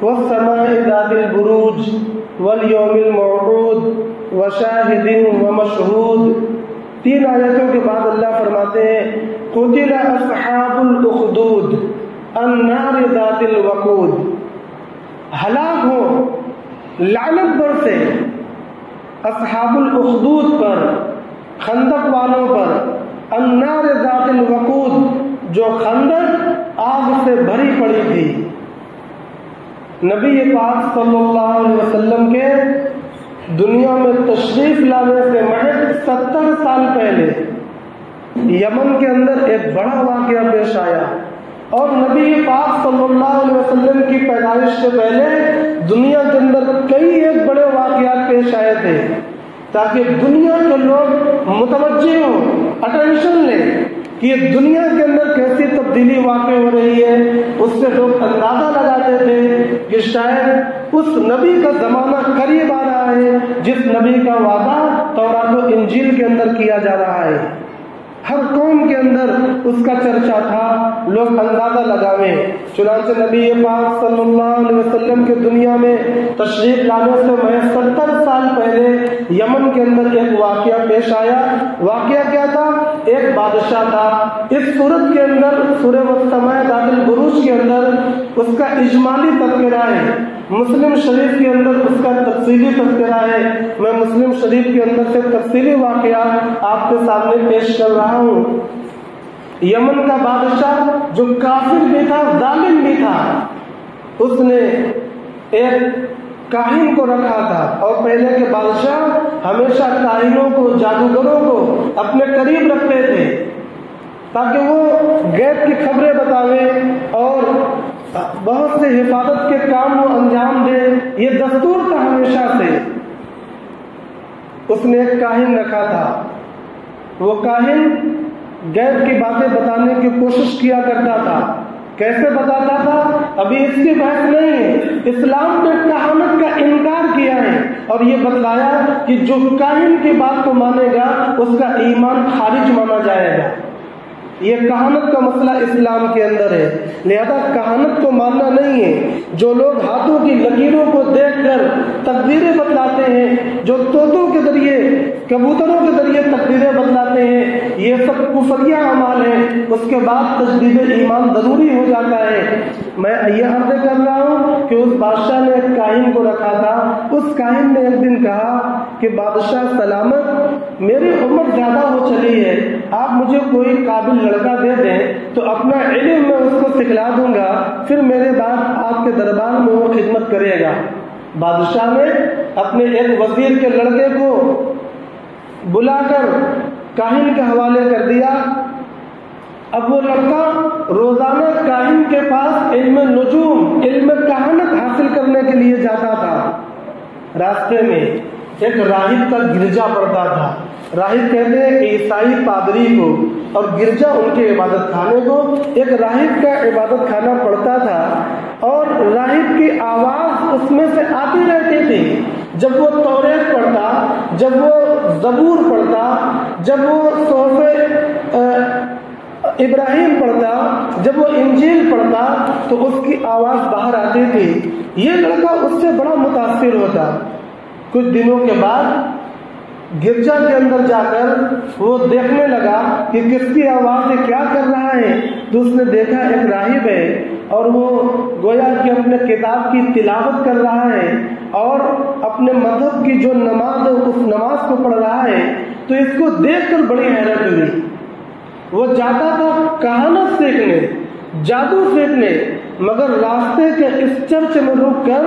والسماء ذات البروج والیوم الموعود وشاہد ومشہود. 3 آیتوں کے بعد اللہ فرماتے ہیں قتل اصحاب الاخدود النار ذات الوقود. ہلاک ہو، لعنت برسے اصحاب الاخدود پر، خندق والوں پر، النار ذات الوقود جو خندق آگ سے بھری پڑی تھی. نبی پاک صلی اللہ علیہ وسلم کے دنیا میں تشریف لانے سے محض 70 سال پہلے یمن کے اندر ایک بڑا واقعہ پیش آیا، اور نبی پاک صلی اللہ علیہ وسلم کی پیدائش سے پہلے دنیا کے اندر کئی ایک بڑے واقعات پیش آئے تھے تاکہ دنیا کے لوگ متوجہ ہوں، اٹینشن لیں کہ یہ دنیا کے اندر کیسی تبدیلی واقع ہو رہی ہے. اس سے لوگ اندازہ لگاتے تھے کہ شاید اس نبی کا زمانہ قریب آ رہا ہے جس نبی کا وعدہ تورات و انجیل کے اندر کیا جا رہا ہے. ہر قوم کے اندر اس کا چرچا تھا، لوگ اندازہ لگاویں. چنانچہ نبی پاک صلی اللہ علیہ وسلم کے دنیا میں تشریف لانے سے محض 70 سال پہلے یمن کے اندر ایک واقعہ پیش آیا. واقعہ کیا تھا؟ ایک بادشاہ تھا. اس صورت کے اندر سورہ والسماء ذات البروج کے اندر اس کا اجمالی تذکرہ ہے، مسلم شریف کے اندر اس کا تفصیلی تذکرہ ہے. میں مسلم شریف کے اندر سے تفصیلی واقعہ آپ کے سامنے پیش کر رہا ہوں. یمن کا بادشاہ جو کافر بھی تھا، ظالم بھی تھا، اس نے ایک کاہن کو رکھا تھا، اور پہلے کے بادشاہ ہمیشہ کاہنوں کو، جادوگروں کو اپنے قریب رکھتے تھے تاکہ وہ غیب کی خبریں بتاویں اور بہت سے حفاظت کے کام وہ انجام دے. یہ دستور تھا ہمیشہ سے. اس نے ایک کاہن رکھا تھا. وہ کاہن غیب کی باتیں بتانے کی کوشش کیا کرتا تھا. کیسے بتاتا تھا؟ ابھی اس کی بحث نہیں ہے. اسلام نے کہانت کا انکار کیا ہے اور یہ بتلایا کہ جو کاہن کی بات کو مانے گا اس کا ایمان خارج مانا جائے گا. یہ کہانت کا مسئلہ اسلام کے اندر ہے، لہذا کہانت کو ماننا نہیں ہے. جو لوگ ہاتھوں کی لکیروں کو دیکھ کر تقدیریں بتلاتے ہیں، جو طوطوں کے ذریعے، کبوتروں کے ذریعے تقدیریں بتلاتے ہیں، یہ سب کفریہ اعمال ہیں. اس کے بعد تجدید ایمان ضروری ہو جاتا ہے. میں یہ عرض کر رہا ہوں کہ اس بادشاہ نے ایک کاہن کو رکھا تھا. اس کاہن نے ایک دن کہا کہ بادشاہ سلامت، میری عمر زیادہ ہو چلی ہے، آپ مجھے کوئی قابل لڑکا دے دیں تو اپنا علم میں اس کو سکھلا دوں گا، پھر میرے بعد آپ کے دربار میں وہ خدمت کرے گا. بادشاہ نے اپنے ایک وزیر کے لڑکے کو بلا کر کاہن کے حوالے کر دیا. اب وہ لڑکا روزانہ کاہن کے پاس علم نجوم، علم کہانت حاصل کرنے کے لیے جاتا تھا. راستے میں ایک راہب کا گرجا پڑتا تھا. راہب کہتے ہیں عیسائی پادری کو، اور گرجا ان کے عبادت خانے کو. ایک راہب کا عبادت خانہ پڑتا تھا اور راہب کی آواز اس میں سے آتی رہتی تھی. جب وہ توریت پڑھتا، جب وہ زبور پڑھتا، جب وہ صحف ابراہیم پڑھتا، جب وہ انجیل پڑھتا تو اس کی آواز باہر آتی تھی. یہ لڑکا اس سے بڑا متاثر ہوتا. کچھ دنوں کے بعد گرجا کے اندر جا کر وہ دیکھنے لگا کہ کس کی آواز سے کیا کر رہا ہے. تو اس نے دیکھا ایک راہب ہے اور وہ گویا کہ اپنے کتاب کی تلاوت کر رہا ہے اور اپنے مذہب کی جو نماز ہے اس نماز کو پڑھ رہا ہے. تو اس کو دیکھ کر بڑی حیرت ہوئی. وہ جاتا تھا کہانت سیکھنے، جادو سیکھنے، مگر راستے کے اس چرچ میں رک کر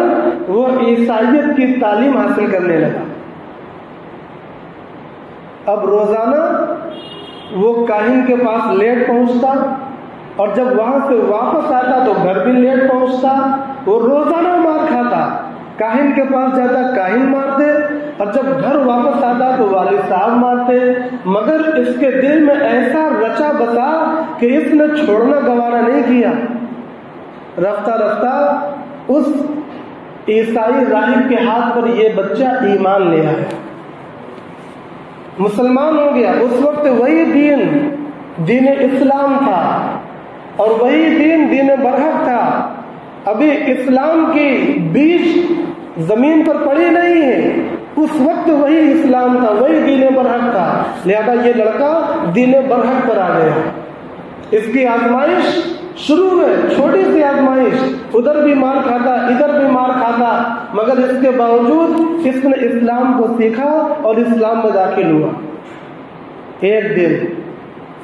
وہ عیسائیت کی تعلیم حاصل کرنے لگا. اب روزانہ وہ کاہن کے پاس لیٹ پہنچتا اور جب وہاں سے واپس آتا تو گھر بھی لیٹ پہنچتا. وہ روزانہ مار کھاتا. کاہن کے پاس جاتا، کاہن مارتے، اور جب گھر واپس آتا تو والد صاحب مارتے. مگر اس کے دل میں ایسا رچا بسا کہ اس نے چھوڑنا گوارا نہیں کیا. رفتہ رفتہ اس عیسائی راہب کے ہاتھ پر یہ بچہ ایمان لے آیا، مسلمان ہو گیا. اس وقت وہی دین اسلام تھا اور وہی دین برحق تھا. ابھی اسلام کی بیج زمین پر پڑی نہیں ہے، اس وقت وہی اسلام تھا، وہی دین برحق تھا، لہذا یہ لڑکا دین برحق پر آ گیا۔ اس کی آزمائش شروع ہے، چھوٹی سی آزمائش، ادھر بھی مار کھاتا ادھر بھی مار کھاتا، مگر اس کے باوجود اس نے اسلام کو سیکھا اور اسلام میں داخل ہوا۔ ایک دن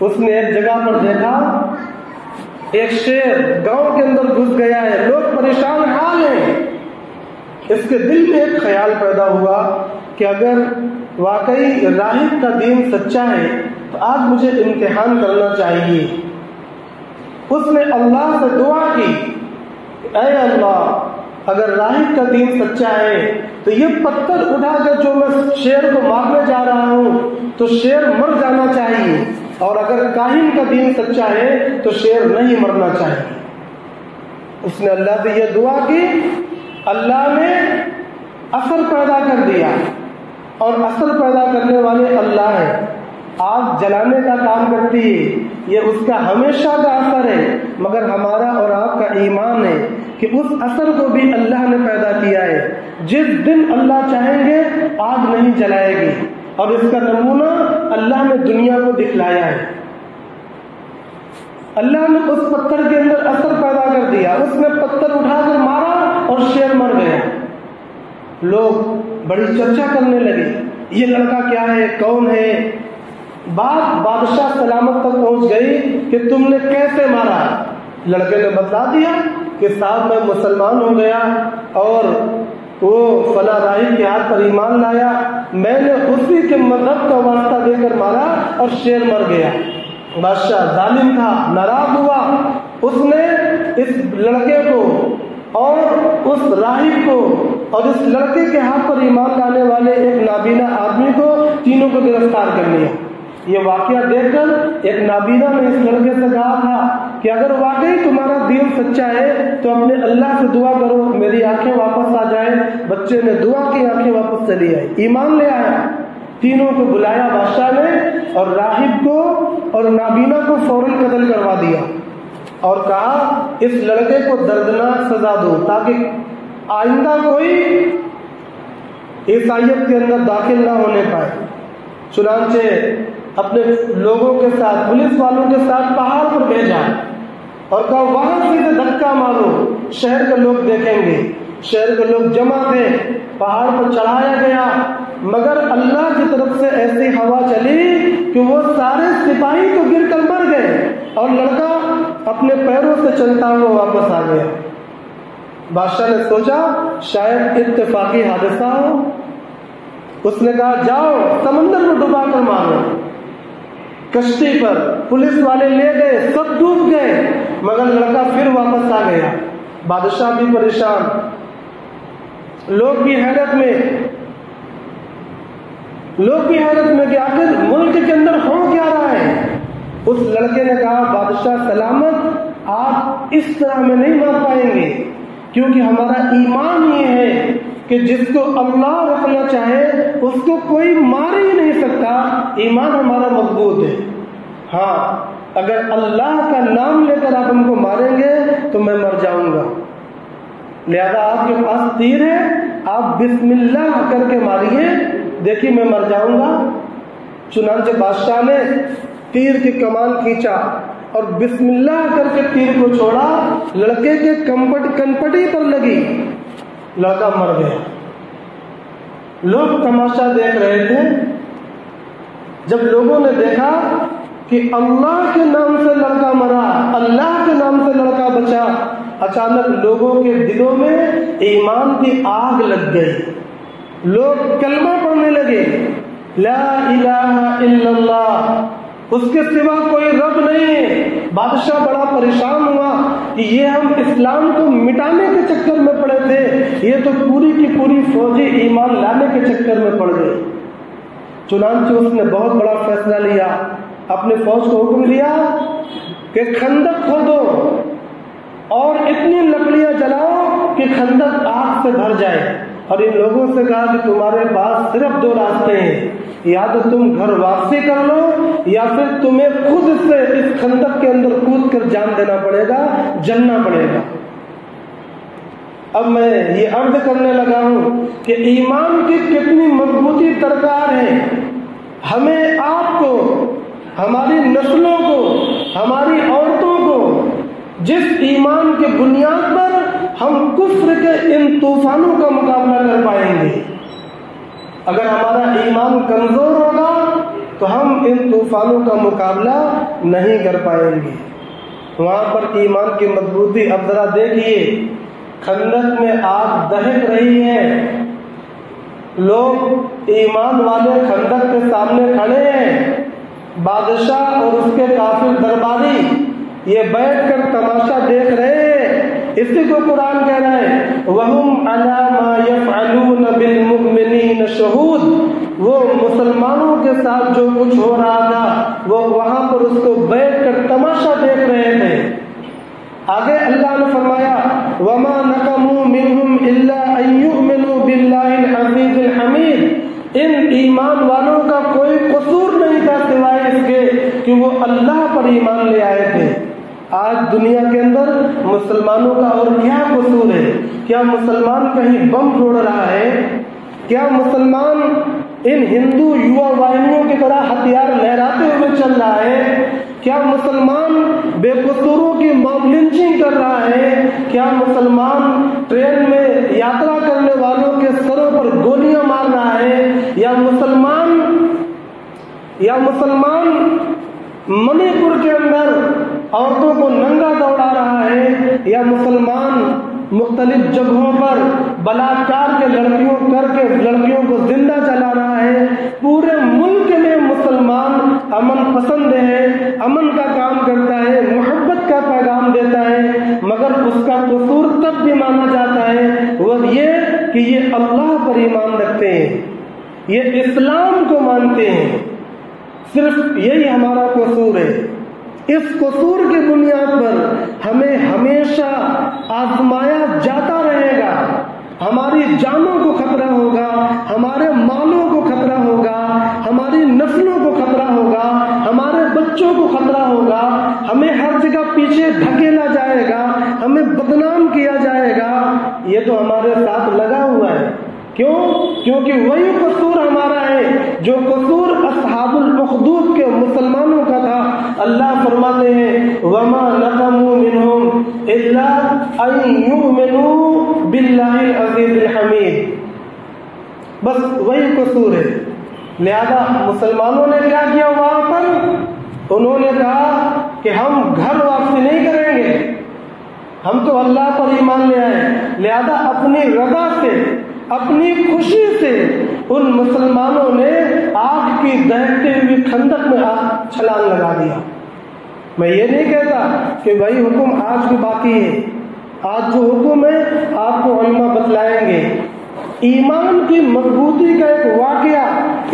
اس نے ایک جگہ پر دیکھا ایک شیر گاؤں کے اندر گھس گیا ہے، لوگ پریشان حال ہیں۔ اس کے دل میں ایک خیال پیدا ہوا کہ اگر واقعی راہب کا دین سچا ہے تو آج مجھے امتحان کرنا چاہیے۔ اس نے اللہ سے دعا کی، اے اللہ اگر راہب کا دین سچا ہے تو یہ پتھر اٹھا کر جو میں شیر کو مارنے جا رہا ہوں تو شیر مر جانا چاہیے، اور اگر کاہن کا دین سچا ہے تو شیر نہیں مرنا چاہیے۔ اس نے اللہ سے یہ دعا کی، اللہ نے اثر پیدا کر دیا، اور اثر پیدا کرنے والے اللہ ہے۔ آگ جلانے کا کام کرتی ہے، یہ اس کا ہمیشہ کا اثر ہے، مگر ہمارا اور آپ کا ایمان ہے کہ اس اثر کو بھی اللہ نے پیدا کیا ہے۔ جس دن اللہ چاہیں گے آگ نہیں جلائے گی، اور اس کا نمونہ اللہ نے دنیا کو دکھلایا ہے۔ اللہ نے اس پتھر کے اندر اثر پیدا کر دیا، اس نے پتھر اٹھا کر مارا اور شیر مر گیا۔ لوگ بڑی چرچا کرنے لگے، یہ لڑکا کیا ہے، کون ہے؟ بات بادشاہ سلامت تک پہنچ گئی کہ تم نے کیسے مارا؟ لڑکے نے بتلا دیا کہ صاحب میں مسلمان ہو گیا اور وہ فلاں راہب کے ہاتھ پر ایمان لایا، میں نے اسی کے مذہب کا واسطہ دے کر مارا اور شیر مر گیا۔ بادشاہ ظالم تھا، ناراض ہوا، اس نے اس لڑکے کو اور اس راہب کو اور اس لڑکے کے ہاتھ پر ایمان لانے والے ایک نابینا آدمی کو، تینوں کو گرفتار کر لیا۔ یہ واقعہ دیکھ کر ایک نابینا نے اس لڑکے سے کہا تھا کہ اگر واقعی تمہارا دین سچا ہے تو اپنے اللہ سے دعا کرو میری آنکھیں واپس آ جائیں۔ بچے نے دعا کی، آنکھیں واپس چلی آئی، ایمان لے آیا۔ تینوں کو بلایا بادشاہ نے، اور راہب کو اور نابینا کو فوراً قتل کروا دیا، اور کہا اس لڑکے کو دردناک سزا دو تاکہ آئندہ کوئی عیسائیت کے اندر داخل نہ ہونے پائے۔ چنانچہ اپنے لوگوں کے ساتھ، پولیس والوں کے ساتھ پہاڑ پر بھیجا اور کہا وہاں سے دھکا مارو، شہر کے لوگ دیکھیں گے۔ شہر کے لوگ جمع تھے، پہاڑ پر چڑھایا گیا، مگر اللہ کی طرف سے ایسی ہوا چلی کہ وہ سارے سپاہی تو گر کر مر گئے، اور لڑکا اپنے پیروں سے چلتا ہوا واپس آ گیا۔ بادشاہ نے سوچا شاید اتفاقی حادثہ ہو، اس نے کہا جاؤ سمندر میں ڈبا کر مارو۔ کشتی پر پولیس والے لے گئے، سب ڈوب گئے، مگر لڑکا پھر واپس آ گیا۔ بادشاہ بھی پریشان، لوگ بھی حیرت میں کہ آخر ملک کے اندر ہو کیا رہا ہے۔ اس لڑکے نے کہا بادشاہ سلامت، آپ اس طرح میں نہیں مار پائیں گے، کیونکہ ہمارا ایمان یہ ہے کہ جس کو اللہ رکھنا چاہے اس کو کوئی مار ہی نہیں سکتا، ایمان ہمارا مضبوط ہے۔ ہاں اگر اللہ کا نام لے کر آپ ہم کو ماریں گے تو میں مر جاؤں گا، لہذا آپ کے پاس تیر ہے، آپ بسم اللہ کر کے ماریے، دیکھیے میں مر جاؤں گا۔ چنانچہ بادشاہ نے تیر کی کمان کھینچا اور بسم اللہ کر کے تیر کو چھوڑا، لڑکے کے کنپٹی پر لگی، لڑکا مر گیا۔ لوگ تماشا دیکھ رہے تھے۔ جب لوگوں نے دیکھا کہ اللہ کے نام سے لڑکا مرا، اللہ کے نام سے لڑکا بچا، اچانک لوگوں کے دلوں میں ایمان کی آگ لگ گئی، لوگ کلمہ پڑھنے لگے، لا الہ الا اللہ، اس کے سوا کوئی رب نہیں ہے۔ بادشاہ بڑا پریشان ہوا کہ یہ ہم اسلام کو مٹانے کے چکر میں پڑے تھے، یہ تو پوری کی پوری فوجی ایمان لانے کے چکر میں پڑ گئے۔ چنانچہ اس نے بہت بڑا فیصلہ لیا، اپنے فوج کو حکم دیا کہ خندق کھودو اور اتنی لکڑیاں جلاؤ کہ خندق آگ سے بھر جائے، اور ان لوگوں سے کہا کہ تمہارے پاس صرف دو راستے ہیں، یا تو تم گھر واپسی کر لو یا پھر تمہیں خود سے اس خندق کے اندر کود کر جان دینا پڑے گا، جلنا پڑے گا۔ اب میں یہ عرض کرنے لگا ہوں کہ ایمان کی کتنی مضبوطی درکار ہے. ہمیں آپ کو، ہماری نسلوں کو، ہماری عورتوں کو جس ایمان کے بنیاد پر ہم کفر کے ان طوفانوں کا مقابلہ کر پائیں گے، اگر ہمارا ایمان کمزور ہوگا تو ہم ان طوفانوں کا مقابلہ نہیں کر پائیں گے. وہاں پر ایمان کی مضبوطی اب ذرا دیکھیے. خندق میں آگ دہک رہی ہے، لوگ ایمان والے خندق کے سامنے کھڑے ہیں، بادشاہ اور اس کے کافر درباری یہ بیٹھ کر تماشا دیکھ رہے ہیں. اسی کو قرآن کہہ رہا ہے وَهُمْ عَلَى مَا يَفْعَلُونَ بِالْمُؤْمِنِينَ شُهُودٌ. وہ مسلمانوں کے ساتھ جو کچھ ہو رہا تھا وہ وہاں پر اس کو بیٹھ کر تماشا دیکھ رہے تھے. آگے اللہ نے فرمایا وَمَا نَقَمُوا مِنْهُمْ إِلَّا أَن يُؤْمِنُوا بِاللَّهِ الْعَزِيزِ الْحَمِيدِ. ان ایمان والوں کا کوئی قصور نہیں تھا سوائے اس کے کہ وہ اللہ پر ایمان لے آئے تھے. آج دنیا کے اندر مسلمانوں کا اور کیا قصور ہے؟ کیا مسلمان کہیں بم پھوڑ رہا ہے؟ کیا مسلمان ان ہندو یوا واہنیوں کی طرح ہتھیار لہراتے ہوئے چل رہا ہے؟ کیا مسلمان بے قصوروں کی موب لنچنگ کر رہا ہے؟ کیا مسلمان ٹرین میں یاترا کرنے والوں کے سروں پر گولیاں مار رہا ہے؟ یا مسلمان منی پور کے اندر عورتوں کو ننگا دوڑا رہا ہے؟ یا مسلمان مختلف جگہوں پر بلاکار کے لڑکیوں کو زندہ چلا رہا ہے؟ پورے ملک میں مسلمان امن پسند ہے، امن کا کام کرتا ہے، محبت کا پیغام دیتا ہے، مگر اس کا قصور تب بھی مانا جاتا ہے وہ یہ کہ یہ اللہ پر ایمان رکھتے ہیں، یہ اسلام کو مانتے ہیں. صرف یہی ہمارا قصور ہے. اس قصور کی بنیاد پر ہمیں ہمیشہ آزمایا جاتا رہے گا. ہماری جانوں کو خطرہ ہوگا، ہمارے مالوں کو خطرہ ہوگا، ہماری نسلوں کو خطرہ ہوگا، ہمارے بچوں کو خطرہ ہوگا. ہمیں ہر جگہ پیچھے دھکیلا جائے گا، ہمیں بدنام کیا جائے گا. یہ تو ہمارے ساتھ لگا ہوا ہے. کیوں؟ کیونکہ وہی قصور ہمارا ہے جو قصور اصحاب الاخدود کے مسلمانوں کا تھا. اللہ فرماتے ہیں وَمَا نَقَمُوا مِنْهُمْ إِلَّا أَن يُؤْمِنُوا بِاللَّهِ الْعَزِيزِ الْحَمِيدِ. بس وہی قصور ہے. لہذا مسلمانوں نے کیا کیا وہاں پر؟ انہوں نے کہا کہ ہم گھر واپسی نہیں کریں گے، ہم تو اللہ پر ایمان لے آئے. لہذا اپنی رضا سے، اپنی خوشی سے ان مسلمانوں نے آگ کی دہکتے ہوئی خندق میں چھلانگ لگا دیا. میں یہ نہیں کہتا کہ بھائی حکم آج بھی باقی ہے. آج جو حکم ہے آپ کو علماء بتلائیں گے. ایمان کی مضبوطی کا ایک واقعہ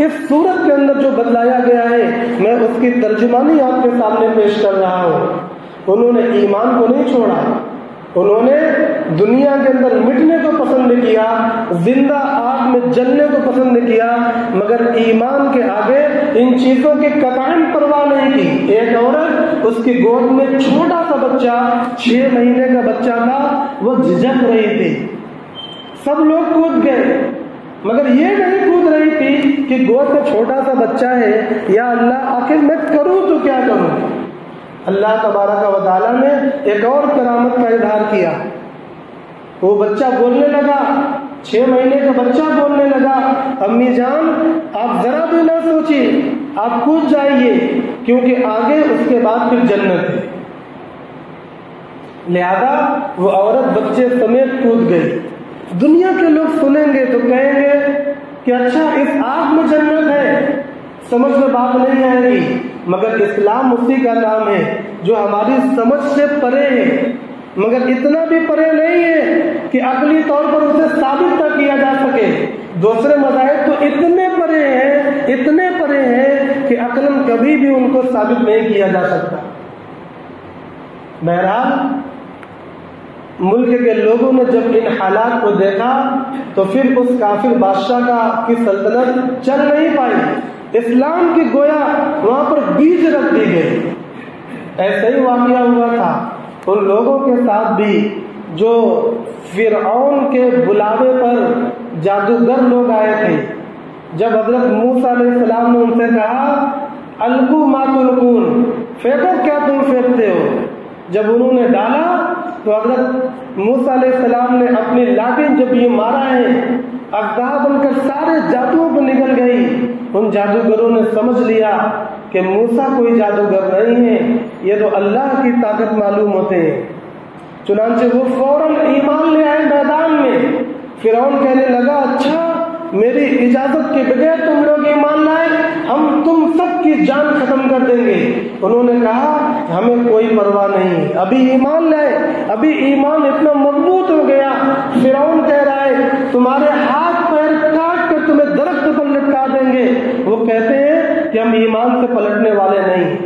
اس صورت کے اندر جو بتلایا گیا ہے میں اس کی ترجمانی آپ کے سامنے پیش کر رہا ہوں. انہوں نے ایمان کو نہیں چھوڑا، انہوں نے دنیا کے اندر مٹنے کو پسند کیا، زندہ آگ میں جلنے کو پسند کیا، مگر ایمان کے آگے ان چیزوں کی قطعاً پرواہ نہیں کی. ایک عورت، اس کی گود میں چھوٹا سا بچہ، 6 مہینے کا بچہ تھا، وہ جھجک رہی تھی. سب لوگ کود گئے مگر یہ نہیں کود رہی تھی کہ گود میں چھوٹا سا بچہ ہے، یا اللہ آخر میں کروں تو کیا کروں. اللہ تبارک و تعالیٰ نے ایک اور کرامت کا اظہار کیا. وہ بچہ بولنے لگا، 6 مہینے کا بچہ بولنے لگا امی جان آپ ذرا بھی نہ سوچیے، آپ کود جائیے کیونکہ آگے اس کے بعد پھر جنت ہے. لہذا وہ عورت بچے سمیت کود گئی. دنیا کے لوگ سنیں گے تو کہیں گے کہ اچھا اس آگ میں جنت ہے، سمجھ میں بات نہیں آئے گی. مگر اسلام اسی کا نام ہے جو ہماری سمجھ سے پرے ہے، مگر اتنا بھی پرے نہیں ہے کہ عقلی طور پر اسے ثابت نہ کیا جا سکے. دوسرے مذاہب تو اتنے پرے ہیں کہ عقلاً کبھی بھی ان کو ثابت نہیں کیا جا سکتا. بہرحال ملک کے لوگوں نے جب ان حالات کو دیکھا تو پھر اس کافر بادشاہ کی سلطنت چل نہیں پائی. اسلام کی گویا وہاں پر بیج رکھ دی گئی. ایسا ہی واقعہ ہوا تھا ان لوگوں کے ساتھ بھی جو فرعون کے بلاوے پر جادوگر لوگ آئے تھے، جب حضرت موسیٰ علیہ السلام نے ان سے کہا القوا ما تلقون، پھینکو کیا تم پھینکتے ہو، جب انہوں نے ڈالا تو حضرت موسیٰ علیہ السلام نے اپنی لاٹھی جب یہ مارا ہے، اژدہا بن کر سارے جادوؤں کو نکل گئی۔ ان جادوگروں نے سمجھ لیا کہ موسیٰ کوئی جادوگر نہیں ہے، یہ تو اللہ کی طاقت معلوم ہوتے ہیں۔ چنانچہ وہ فوراً ایمان لے آئے میدان میں۔ فرعون کہنے لگا اچھا میری اجازت کے بغیر تم لوگ ایمان لائے، ہم تم سب کی جان ختم کر دیں گے۔ انہوں نے کہا ہمیں کوئی پرواہ نہیں، ابھی ایمان لائے، ابھی ایمان اتنا مضبوط ہو گیا، فرعون کہہ رہا ہے تمہارے ہاتھ پیر کاٹ کر تمہیں درخت پر لٹکا دیں گے، وہ کہتے ہیں کہ ہم ایمان سے پلٹنے والے نہیں۔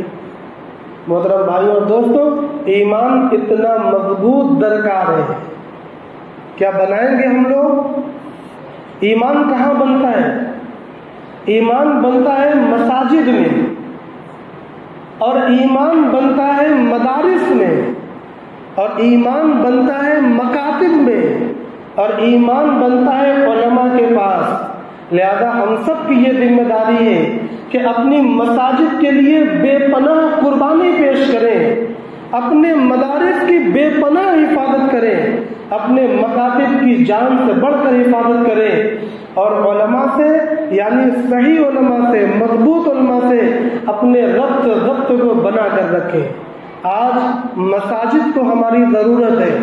محترم بھائیوں اور دوستوں، ایمان اتنا مضبوط درکار ہے، کیا بنائیں گے ہم لوگ؟ ایمان کہاں بنتا ہے؟ ایمان بنتا ہے مساجد میں، اور ایمان بنتا ہے مدارس میں، اور ایمان بنتا ہے مکاتب میں، اور ایمان بنتا ہے علماء کے پاس۔ لہذا ہم سب کی یہ ذمہ داری ہے کہ اپنی مساجد کے لیے بے پناہ قربانی پیش کریں، اپنے مدارس کی بے پناہ حفاظت کریں، اپنے مکاتب کی جان سے بڑھ کر حفاظت کریں، اور علماء سے یعنی صحیح علماء سے، مضبوط علماء سے اپنے ربط کو بنا کر رکھیں۔ آج مساجد کو ہماری ضرورت ہے،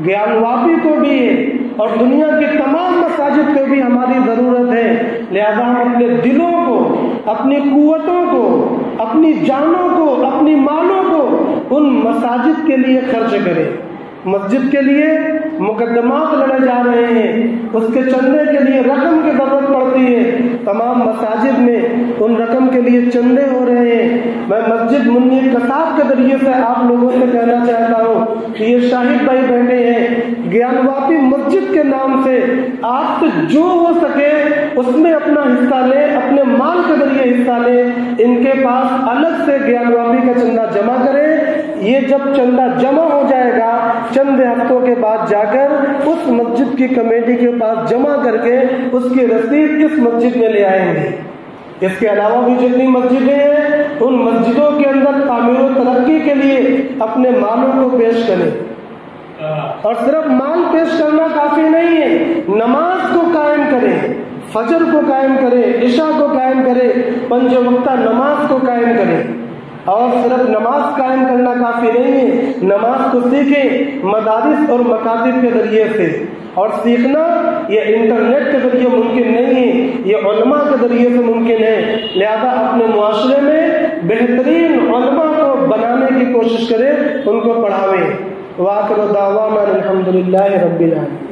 گیان واپی کو بھی ہے، اور دنیا کی تمام مساجد کو بھی ہماری ضرورت ہے۔ لہذا ہم اپنے دلوں کو، اپنی قوتوں کو، اپنی جانوں کو، اپنی مالوں کو ان مساجد کے لیے خرچ کریں۔ مسجد کے لیے مقدمات لڑے جا رہے ہیں، اس کے چندے کے لیے رقم کی ضرورت پڑتی ہے، تمام مساجد میں ان رقم کے لیے چندے ہو رہے ہیں۔ میں مسجد منی کساب کے ذریعے سے آپ لوگوں سے کہنا چاہتا ہوں کہ یہ شاہد بھائی بیٹھے ہیں، گیان واپی مسجد کے نام سے آپ سے جو ہو سکے اس میں اپنا حصہ لیں، اپنے مال کے ذریعے حصہ لیں، ان کے پاس الگ سے گیان واپی کا چندہ جمع کریں۔ یہ جب چندہ جمع ہو جائے گا، چند ہفتوں کے بعد جا کر اس مسجد کی کمیٹی کے پاس جمع کر کے اس کی رسید اس مسجد میں لے آئیں گے۔ اس کے علاوہ بھی جتنی مسجدیں ہیں ان مسجدوں کے اندر تعمیر و ترقی کے لیے اپنے مالوں کو پیش کریں، اور صرف مال پیش کرنا کافی نہیں ہے، نماز کو قائم کریں، فجر کو قائم کریں، عشاء کو قائم کریں، پنج وقتہ نماز کو قائم کریں۔ اور صرف نماز قائم کرنا کافی نہیں ہے، نماز کو سیکھیں مدارس اور مکاتب کے ذریعے سے، اور سیکھنا یہ انٹرنیٹ کے ذریعے ممکن نہیں ہے، یہ علماء کے ذریعے سے ممکن ہے۔ لہذا اپنے معاشرے میں بہترین علماء کو بنانے کی کوشش کریں، ان کو پڑھاویں۔ وآخر دعوانا الحمدللہ رب العالمین۔